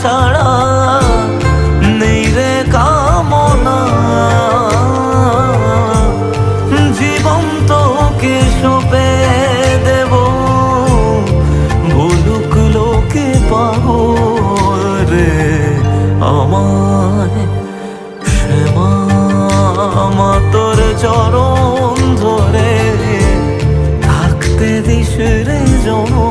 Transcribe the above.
ছাড়া নেই রে কামনা। জীবন তোকে সঁপে দেব, বলুক লোকে পাগল রে আমায়। শ্যামা মা তোর চরণ ধরে থাকতে দিস রে জন।